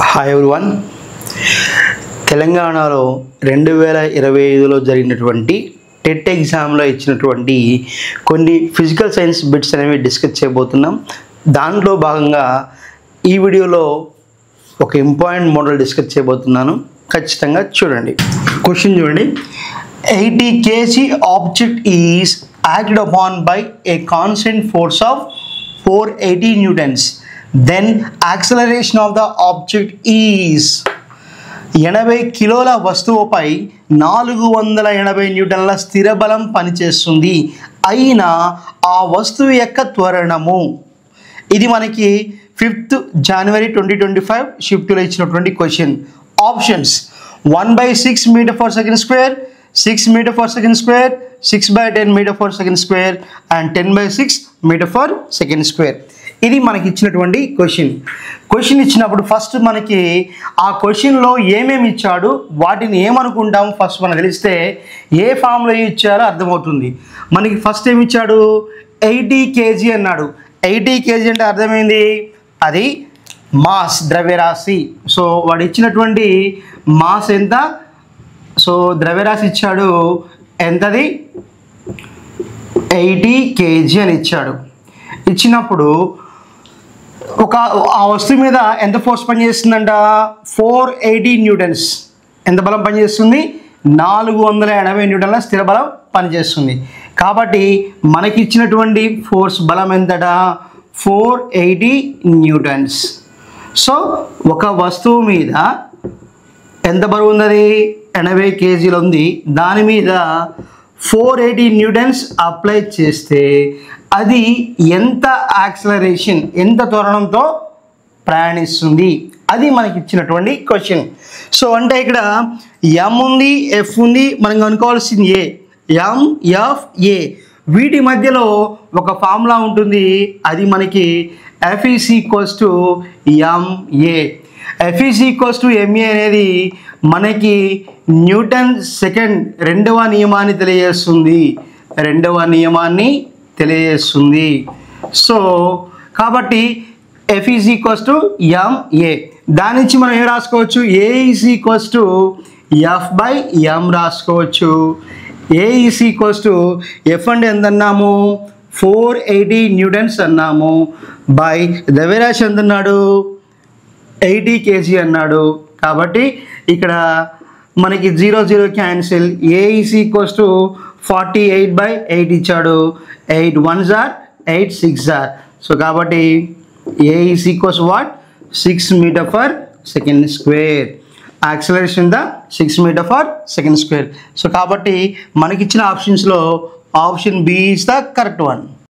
Hi everyone. తెలంగాణలో 2025లో జరిగినటువంటి TET ఎగ్జామ్లో ఇచ్చినటువంటి కొన్ని ఫిజికల్ సైన్స్ బిట్స్ అనేవి డిస్కస్ చేయబోతున్నాం. దాంట్లో భాగంగా ఈ వీడియోలో ఒక ఇంపార్టెంట్ మోడల్ డిస్కస్ చేయబోతున్నాను. ఖచ్చితంగా చూడండి. క్వశ్చన్ చూడండి. 80 kg object is acted upon by a constant force of 480 newtons. Then acceleration of the object is 80 కిలోల వస్తువుపై 480 న్యూటన్ల స్థిర బలం పనిచేస్తుంది. అయినా ఆ వస్తువు యొక్క త్వరణము. ఇది మనకి 5th January 2025 షిఫ్ట్లో ఇచ్చినటువంటి question. Options 1/6 metre per second square, 6 metre per second square, 6/10 metre per second square and 10/6 metre per second square. ఇది మనకి ఇచ్చినటువంటి క్వశ్చన్ ఇచ్చినప్పుడు ఫస్ట్ మనకి ఆ క్వశ్చన్లో ఏమేమి ఇచ్చాడు, వాటిని ఏమనుకుంటాము ఫస్ట్ మనకు తెలిస్తే ఏ ఫామ్లో ఇచ్చారో అర్థమవుతుంది. మనకి ఫస్ట్ ఏమి ఇచ్చాడు, 80 kg అన్నాడు. 80 kg అంటే అర్థమైంది, అది మాస్, ద్రవ్యరాశి. సో వాడు ఇచ్చినటువంటి మాస్ ఎంత, సో ద్రవ్యరాశి ఇచ్చాడు ఎంతది, 80 kg అని ఇచ్చాడు. ఇచ్చినప్పుడు ఆ వస్తువు మీద ఎంత ఫోర్స్ పనిచేస్తుందంట, 480 న్యూటన్స్. ఎంత బలం పనిచేస్తుంది, 480 న్యూటన్ల స్థిర బలం పనిచేస్తుంది. కాబట్టి మనకి ఇచ్చినటువంటి ఫోర్స్ బలం ఎంతట, 480 న్యూటన్స్. సో ఒక వస్తువు మీద ఎంత బరువు ఉన్నది, 80 kgలు ఉంది. దాని మీద 480 న్యూటన్స్ అప్లై చేస్తే అది ఎంత యాక్సలరేషన్, ఎంత త్వరణంతో ప్రయాణిస్తుంది, అది మనకి ఇచ్చినటువంటి క్వశ్చన్. సో అంటే ఇక్కడ ఎం ఉంది, ఎఫ్ ఉంది, మనం కనుక్కోవాల్సింది ఏ, ఎం, ఎఫ్, ఏ. వీటి మధ్యలో ఒక ఫార్ములా ఉంటుంది, అది మనకి F is equals to MA. F is equals to MA అనేది మనకి న్యూటన్ సెకండ్ రెండవ నియమాన్ని తెలియజేస్తుంది. సో కాబట్టి F is equals to MA. దాని నుంచి మనం ఏం రాసుకోవచ్చు, A is equals to F by M రాసుకోవచ్చు. A is equals to F అంటే ఎంత అన్నాము, 480 న్యూటన్స్ అన్నాము, బై ద్రవ్యరాశి ఎంత అన్నాడు, 80 kg అన్నాడు. కాబట్టి ఇక్కడ మనకి 0 0 cancel. A is equals to 48/8 ఇచ్చాడు. 8 1s are 8 6s are. So కాబట్టి A is equals what, 6 metre per second square. Acceleration the 6 metre per second square. So కాబట్టి మనకిచ్చిన ఆప్షన్స్లో option B is the correct one.